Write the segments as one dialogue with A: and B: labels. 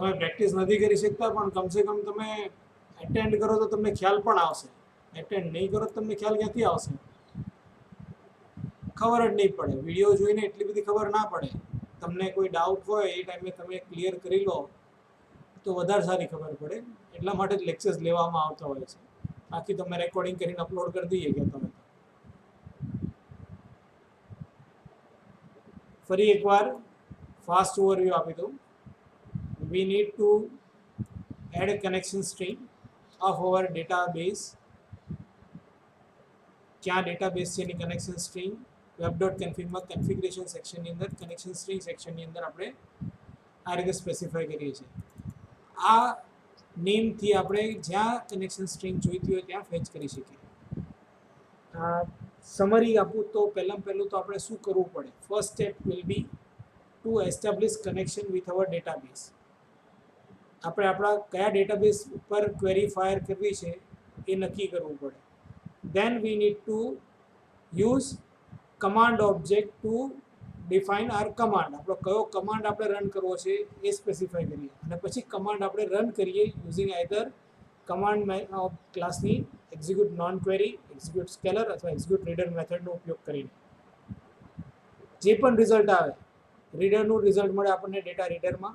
A: તમે પ્રેક્ટિસ નથી કરી શકતા પણ કમસે કમ તમે એટેન્ડ કરો તો તમને ખ્યાલ પણ આવશે. એટેન્ડ નહીં કરો તો તમને ખ્યાલ ક્યાંથી આવશે? ખબર જ નહીં પડે. વિડીયો જોઈને એટલી બધી ખબર ના પડે. તમને કોઈ ડાઉટ હોય એ ટાઈમે તમે ક્લિયર કરી લો તો વધારે સારી ખબર પડે. એટલા માટે જ લેક્ચર્સ લેવામાં આવતા હોય છે. બાકી તમે રેકોર્ડિંગ કરીને અપલોડ કરી દઈએ કે તમે ફરી એકવાર ફાસ્ટ ઓવરવ્યૂ આપી દઉં. we need to add a connection string of our database. क्या database છે એની connection string web.config માં configuration section ની અંદર connection string section ની અંદર આપણે આ રીતે સ્પેસિફાઈ કરીએ છીએ. આ નેમ થી આપણે જ્યાં connection string જોઈતી હોય ત્યાં ફેચ કરી શકીએ. સમરી આપું તો પહેલું તો આપણે શું કરવું પડે? First step will be to establish connection with our database. આપણે આપણા કયા ડેટાબેઝ ઉપર ક્વેરી ફાયર કરવી છે એ નક્કી કરવું પડે. then we need to use command object to define our command. આપણો કયો કમાન્ડ આપણે રન કરવો છે એ સ્પેસિફાઈ કરીએ અને પછી કમાન્ડ આપણે રન કરીએ યુઝિંગ આઈધર કમાન્ડ ક્લાસની execute non query, execute scalar અથવા એક્ઝિક્યુટ રીડર મેથડનો ઉપયોગ કરીને. જે પણ રિઝલ્ટ આવે, રીડરનું રિઝલ્ટ મળે આપણને ડેટા રીડરમાં,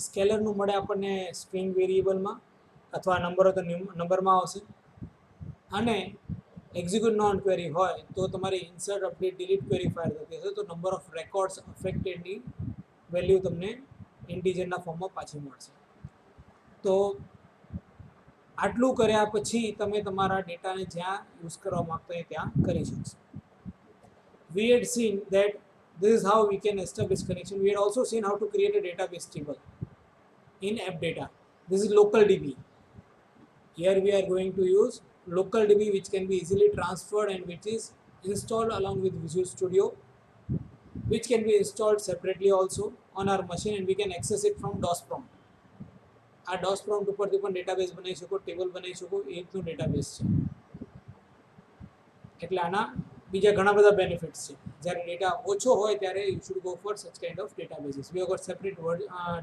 A: સ્કેલરનું મળે આપણને સ્ટ્રિંગ વેરિયેબલમાં અથવા નંબર હોય તો નંબરમાં આવશે, અને એક્ઝિક્યુટ નોન ક્વેરી હોય તો તમારી insert update delete query fire થતી હશે તો નંબર ઓફ રેકોર્ડ્સ અફેક્ટેડની વેલ્યુ તમને ઇન્ટીજરના ફોર્મમાં પાછી મળશે. તો આટલું કર્યા પછી તમે તમારા ડેટાને જ્યાં યુઝ કરવા માંગતા હોય ત્યાં કરી શકશો. We had seen that this is how we can establish connection. We had also seen how to create a database table in AppData. This is local DB. Here we are going to use local DB, which can be easily transferred and which is installed along with Visual Studio, which can be installed separately also on our machine, and we can access it from DOS prompt. આ DOS prompt ઉપરથી પણ database બનાવી શકો, table બનાવી શકો, એ રીતનું database છે. એટલે આના બીજા ઘણા બધા બેનિફિટ્સ છે. જ્યારે ડેટા ઓછો હોય ત્યારે you should go for such kind of databases. We have got separate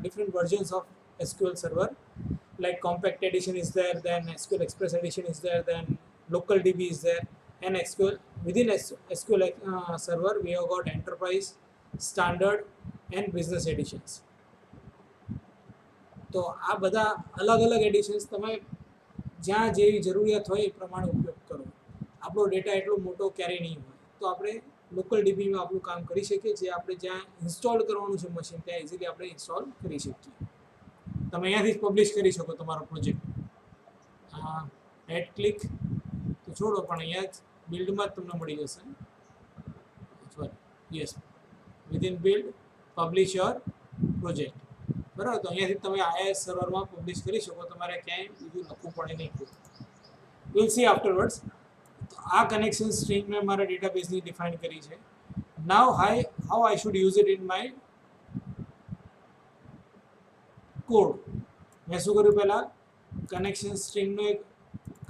A: different versions of SQL Server, like Compact Edition is there, then SQL Express Edition is there, then Local DB is there, and SQL within SQL Server we have got Enterprise, Standard, and Business Editions. તો આ બધા અલગ અલગ additions તમે જ્યાં જેવી જરૂરિયાત હોય એ પ્રમાણે ઉપયોગ કરો. આપણો ડેટા એટલો મોટો ક્યારેય નહીં હોય તો આપણે લોકલ ડીબીમાં આપણું કામ કરી શકીએ. જે આપણે જ્યાં ઇન્સ્ટોલ કરવાનું છે મશીન ત્યાં ઇઝીલી આપણે ઇન્સ્ટોલ કરી શકીએ. તમે અહીંયાથી જ પબ્લિશ કરી શકો તમારો પ્રોજેક્ટ. એડ ક્લિક તો છોડો, પણ અહીંયા જ બિલ્ડમાં જ તમને મળી જશે. Yes, within build publish your project. બરાબર, તો અહીંયાથી તમે IIS સર્વરમાં પબ્લિશ કરી શકો. તમારે ક્યાંય બીજું લખવું પડે નહીં. Will see આફ્ટરવર્ડ્સ. તો આ કનેક્શન સ્ટ્રિંગ મેં મારા ડેટાબેઝની ડિફાઇન કરી છે. Now how I should use it in my code. મેં શું કર્યું? પહેલાં કનેક્શન સ્ટ્રિંગનો એક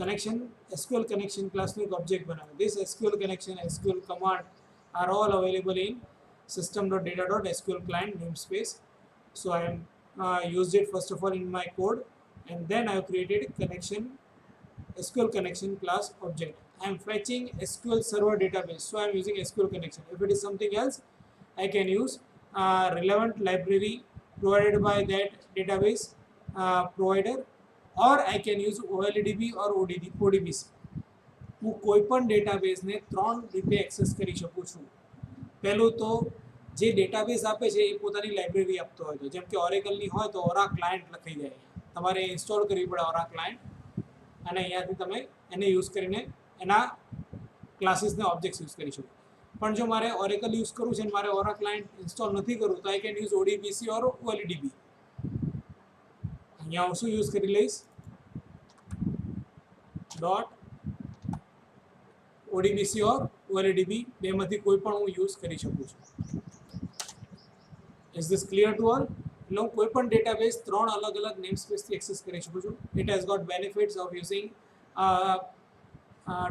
A: કનેક્શન SQL કનેક્શન ક્લાસનો એક ઓબ્જેક્ટ બનાવ્યો. This SQL connection, SQL command are all available in system.data.sql client namespace. So I am used it first of all in my code, and then I have created connection SQL connection class object. I am fetching SQL server database, so I am using SQL connection. If it is something else, I can use relevant library provided by that database provider, or I can use OLDB or ODBC. હું કોઈપણ ડેટાબેઝને ત્રણ રીતે access કરી શકું છું. પહેલું તો જે ડેટાબેઝ આપે છે એ પોતાની લાઇબ્રેરી આપતો હોય તો, જેમ કે ઓરેકલની હોય તો ઓરા ક્લાયન્ટ લખાઈ જાય. તમારે ઇન્સ્ટોલ કરવી પડે ઓરા ક્લાયન્ટ, અને અહીંયાથી તમે એને યુઝ કરીને એના ક્લાસીસને ઓબ્જેક્ટ્સ યુઝ કરી શકો. પણ જો મારે ઓરેકલ યુઝ કરવું છે અને મારે ઓરા ક્લાયન્ટ ઇન્સ્ટોલ નથી કરવું તો I can use ODBC or OLDB. અહીંયા હું શું યુઝ કરી લઈશ? ડોટ ODBC ઓર OLDB, બેમાંથી કોઈ પણ હું યુઝ કરી શકું છું. Is this clear to all? એટલે હું કોઈ પણ ડેટાબેઝ ત્રણ અલગ અલગ નેમ સ્પેસથી એક્સેસ કરી શકું છું. It has got benefits of using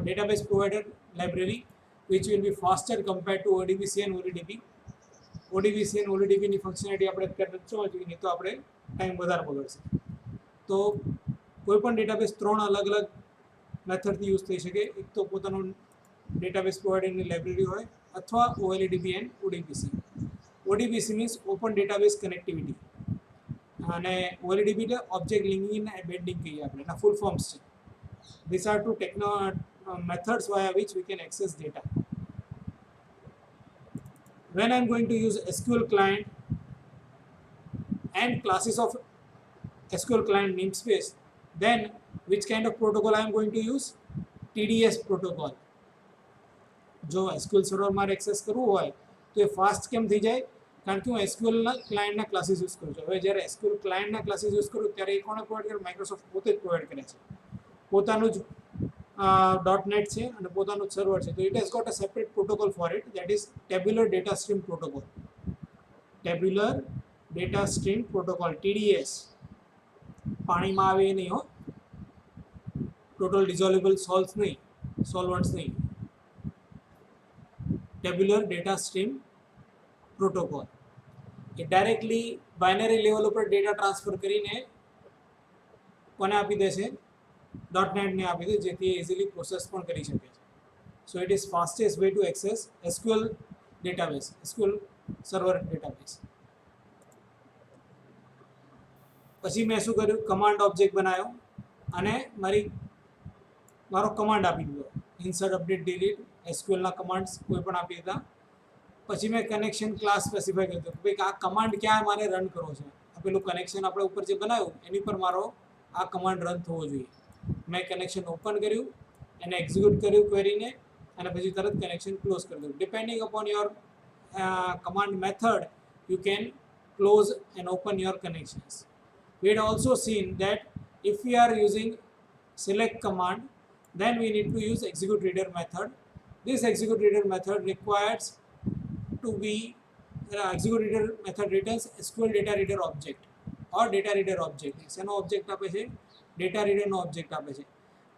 A: database provider library which will be faster compared to ODBC and OLDB. ઓડીબીસી અને ઓડીડીબીની ફંક્શનાલિટી આપણે અત્યારે સમજવી, નહીં તો આપણે ટાઈમ વધારે બગડશે. તો કોઈ પણ ડેટાબેઝ 3 અલગ અલગ મેથડથી યુઝ થઈ શકે. એક તો પોતાનું ડેટાબેઝ પ્રોવાઇડરની લાઇબ્રેરી હોય, અથવા OLEDB and ODBC. ODBC means open database connectivity, અને OLEDB એટલે ઓબ્જેક્ટ લિંકિંગ એન્ડ બેન્ડિંગ કહીએ આપણે, એના ફૂલ ફોર્મ્સ છે. These are two methods via which we can access data. When I am going to use SQL client and classes of SQL client namespace, then which kind of protocol I am going to use? TDS protocol. જો SQL server મારે access કરવું હોય તો એ fast કેમ થઈ જાય? કારણ કે હું SQLના ક્લાયન્ટના ક્લાસીસ યુઝ કરું છું. હવે જ્યારે SQL ક્લાયન્ટના ક્લાસીસ યુઝ કરું ત્યારે એ કોણે પ્રોવાઈડ કરે? માઇક્રોસોફ્ટ પોતે જ પ્રોવાઈડ કરે છે. પોતાનું જ .NET છે અને પોતાનું જ સર્વર છે. તો it has got a separate protocol for it, that is tabular data stream protocol. Tabular data stream protocol, TDS. પાણીમાં આવે એ નહીં હો, ટોટલ ડિઝોલ્વેબલ સોલ્વન્ટ્સ નહીં. ટેબ્યુલર ડેટા સ્ટ્રીમ પ્રોટોકોલ એ ડાયરેક્ટલી બાઇનરી લેવલ ઉપર ડેટા ટ્રાન્સફર કરીને કોને આપી દેશે? .NET ને આપી દે, જેથી ઇઝીલી પ્રોસેસ પણ કરી શકે છે. So it is fastest way to access SQL database, SQL server database. પછી મેં શું કર્યું? કમાન્ડ ઓબ્જેક્ટ બનાવ્યો અને મારો કમાન્ડ આપી દીધો, ઇન્સર્ટ, અપડેટ, ડિલીટ, SQLના કમાન્ડ્સ કોઈ પણ આપી દીધા. પછી મેં કનેક્શન ક્લાસ સ્પેસિફાઈ કર્યો કે ભાઈ આ કમાન્ડ ક્યાં મારે રન કરવો છે. આ પેલું કનેક્શન આપણે ઉપર જે બનાવ્યું એની પર મારો આ કમાન્ડ રન થવો જોઈએ. મેં કનેક્શન ઓપન કર્યું, એને એક્ઝિક્યુટ કર્યું ક્વેરીને, અને પછી તરત કનેક્શન ક્લોઝ કરી દઉં. Depending upon your command method, you can close and open your connections. We had also seen that if we are using select command, then we need to use execute reader method. This execute reader method requires to be execute reader method returns SQL data reader object or data reader object. એનો object આપે છે, data રીડરનો object આપે છે.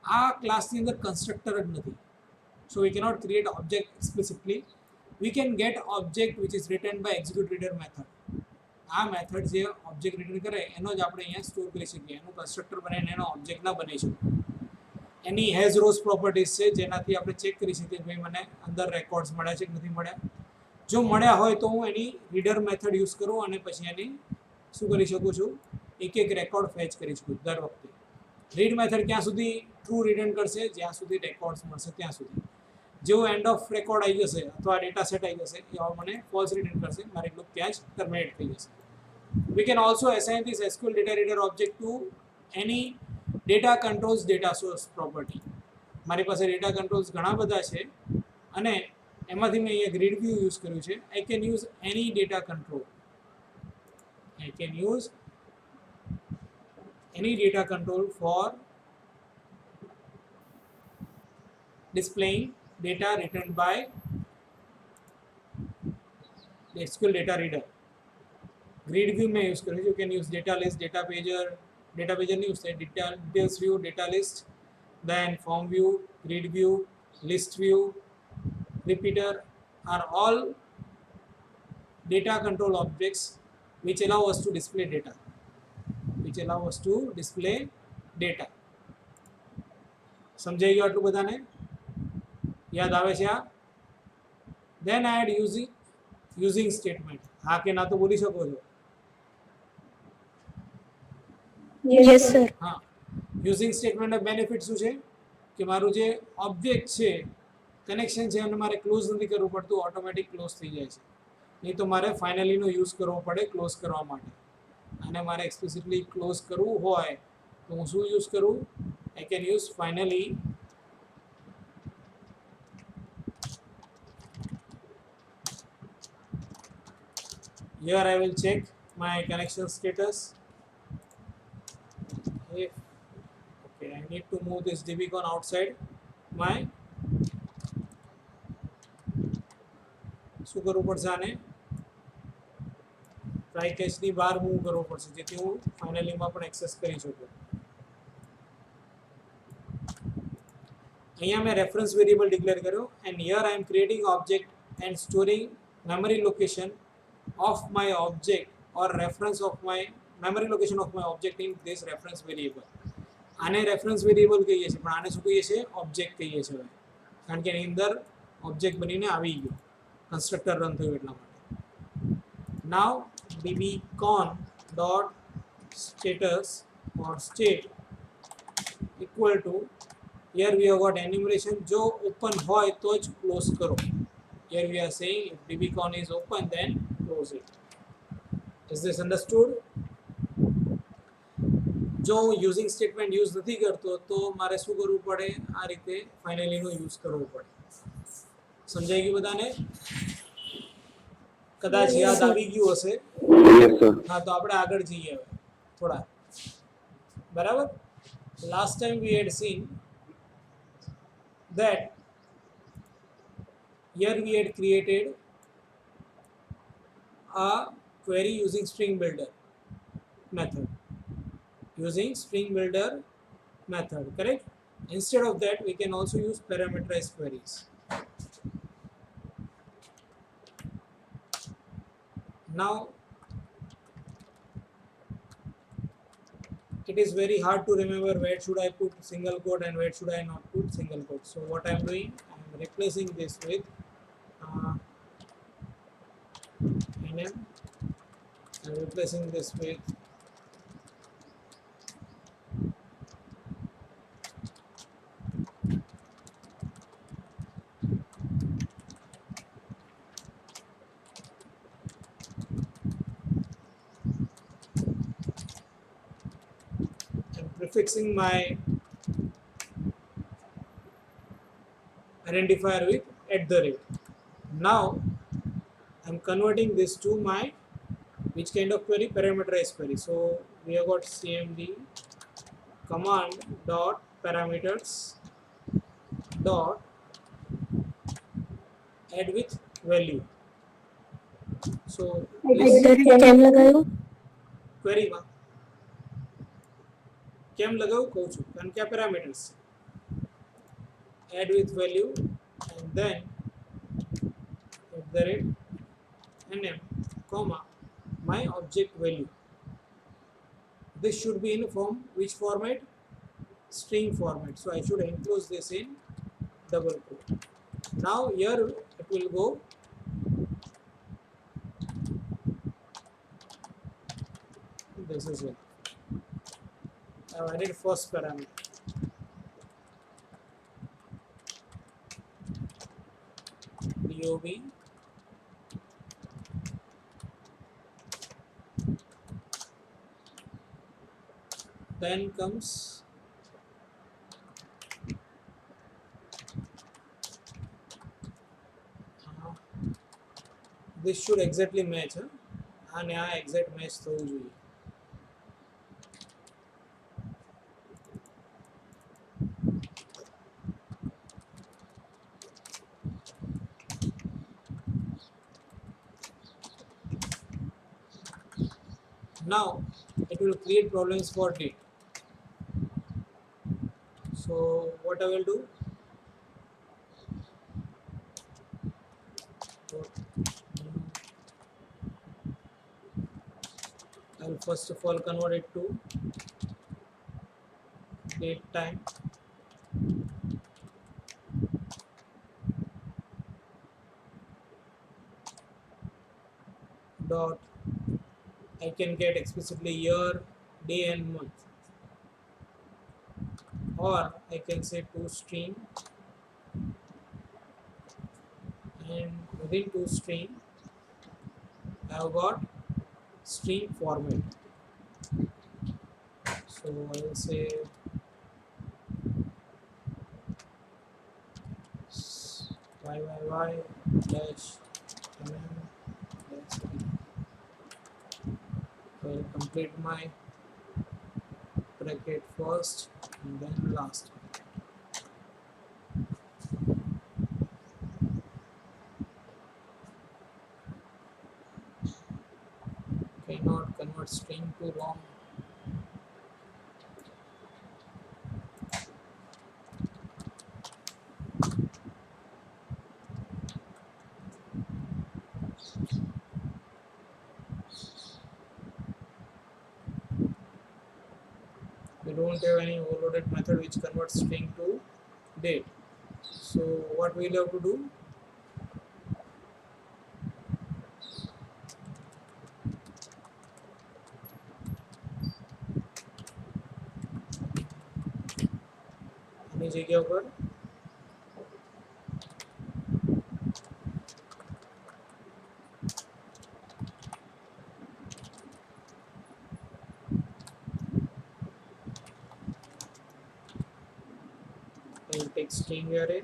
A: આ ક્લાસની અંદર constructor જ નથી, so we cannot create object explicitly. We can get object which is written by execute reader method. આ મેથડ જે ઓબ્જેક્ટ રિટર્ન કરે એનો જ આપણે અહીંયા સ્ટોર કરી શકીએ. એનું કન્સ્ટ્રક્ટર બનાવીને એનો ઓબ્જેક્ટ ના બનાવી શકીએ. એની હેઝ રોઝ પ્રોપર્ટીઝ છે જેનાથી આપણે ચેક કરી શકીએ ભાઈ મને અંદર રેકોર્ડ્સ મળ્યા છે કે નથી મળ્યા. જો મળ્યા હોય તો હું એની રીડર મેથડ યુઝ કરું અને પછી એની શું કરી શકું છું? એક રેકોર્ડ ફેચ કરી શકું દર વખતે. રીડ મેથડ ક્યાં સુધી ટ્રુ રિટર્ન કરશે? જ્યાં સુધી રેકોર્ડ્સ મળશે ત્યાં સુધી. જેવો એન્ડ ઓફ રેકોર્ડ આવી જશે અથવા ડેટા સેટ આવી જશે એવા મને ફોલ્સ રિટર્ન કરશે, મારી લૂપ ત્યાં જ ટર્મિનેટ થઈ જશે. We can also assign this SQL data reader object to any data controls data source property. મારી પાસે ડેટા કંટ્રોલ્સ ઘણા બધા છે અને એમાંથી મેં અહીંયા ગ્રીડ વ્યૂ યુઝ કર્યું છે. I can use any data control. I can use any data control for displaying data written by the SQL data reader. Grid view में यूज़ करें. You can use data list, data pager नहीं use करें, details view, data list, then form view, grid view, list view, repeater are all data control objects which allow us to display data. સમજાઈ ગયું આટલું બધાને? યાદ આવે છે આ? Then I had using statement. હા કે ના તો બોલી શકો છો?
B: Yes sir.
A: હા, યુઝિંગ સ્ટેટમેન્ટના બેનિફિટ શું છે કે મારું જે ઓબ્જેક્ટ છે, કનેક્શન છે, એને મારે ક્લોઝ નથી કરવું પડતું, ઓટોમેટિક ક્લોઝ થઈ જાય છે. નહીં તો મારે ફાઇનલીનો યુઝ કરવો પડે ક્લોઝ કરવા માટે. અને મારે એક્સપ્લિસિટલી ક્લોઝ કરવું હોય તો હું શું યુઝ કરું? I can use finally. Here I will check my connection status. Okay, I need to move this dbcon outside my. શું કરવું પડશે? આને ટ્રાય કેચની બહાર મૂવ કરવો પડશે જેથી હું ફાઇનલીમાં પણ એક્સેસ કરી શકું. અહીંયા મેં રેફરન્સ વેરિયેબલ ડિક્લેર કર્યો, and here I am creating object and storing memory location of my object or reference of my memory location of my object in this reference variable. આને રેફરન્સ વેરિયેબલ કહીએ છીએ, પણ આને શું કહીએ છીએ? Object કહીએ છીએ, કારણ કે એની અંદર ઓબ્જેક્ટ બનીને આવી ગયો, કન્સ્ટ્રક્ટર રન થયું એટલા માટે. નાવ ddcon dot status or state equal to, here we have got enumeration, જો ઓપન હોય તો જ ક્લોઝ કરો. Here we are saying if ddcon is open then close it. Is this understood? જો હું યુઝિંગ સ્ટેટમેન્ટ યુઝ નથી કરતો તો મારે શું કરવું પડે? આ રીતે ફાઇનલીનો યુઝ કરવો પડે. સમજાઈ ગયું બધાને? કદાચ યાદ આવી ગયું હશે. હા, તો આપણે આગળ જઈએ હવે થોડા. બરાબર? Last time V had seen that here we had created a query using string builder method. Using string builder method, correct? Instead of that, we can also use parameterized queries. Now, it is very hard to remember where should I put single quote and where should I not put single quote. So what I am doing, I am replacing this with nm. I am replacing this with prefixing my identifier with @. Now I'm converting this to my which kind of query? Parameterized query. So we have got cmd command dot parameters dot add with value. So
B: કેમ લગાવ્યું?
A: query માં કેમ લગાવું કહું છું, કારણ કે આ parameters add with value and then @nm comma my object value. This should be in form which format? String format. So I should enclose this in double quote. Now here it will go this is it. I have added first parameter. DOB then comes this should exactly match, and આ exact match થવું જોઈએ. Now it will create problems for date. So what I will do, I will first of all convert it to date time dot, I can get explicitly year, day and month, or I can say toString, and within toString I have got string format. So I will say yyyy dash mm dash d. I will complete my bracket first and then last. Cannot convert string to long. We don't have any overloaded method which converts string to date. So what we'll have to do, આની જગ્યા ઉપર we'll take string array,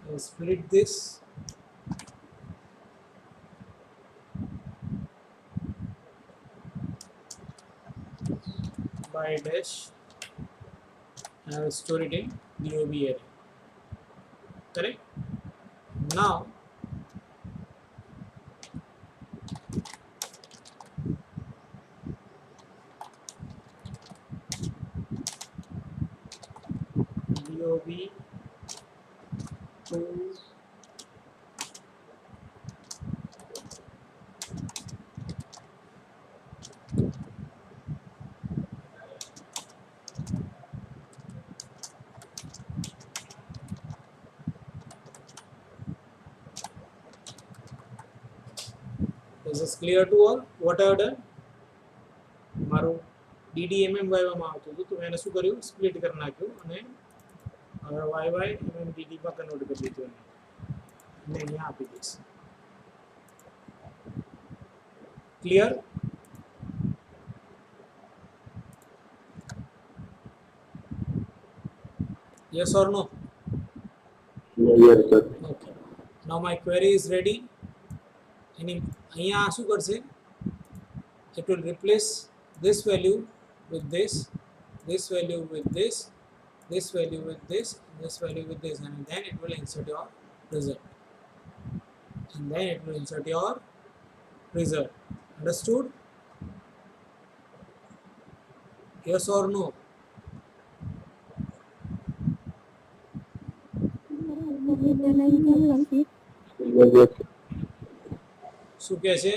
A: we'll split this by dash and I will store it in DOB array. Correct? Now DOB to is this clear to all? What I have done? મારું DDMM વાયવામાં આવતું હતું તો મેં એને શું કર્યું, split કરી નાખ્યું અને હવે YY MMDD માં કન્વર્ટ કરી દીધું એને અહીંયા આપી દઈશ. Clear? Yes or no?
C: Yes, sir.
A: Okay. Now my query is ready. અહીંયા શું કરશે? It will replace this value with this value with this value with this value with this, and then it will insert your result. Understood? Yes or no?
C: Yes,
A: શું કહે છે?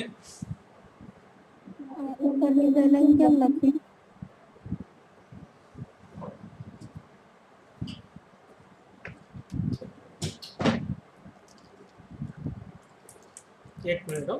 A: એક minute હો.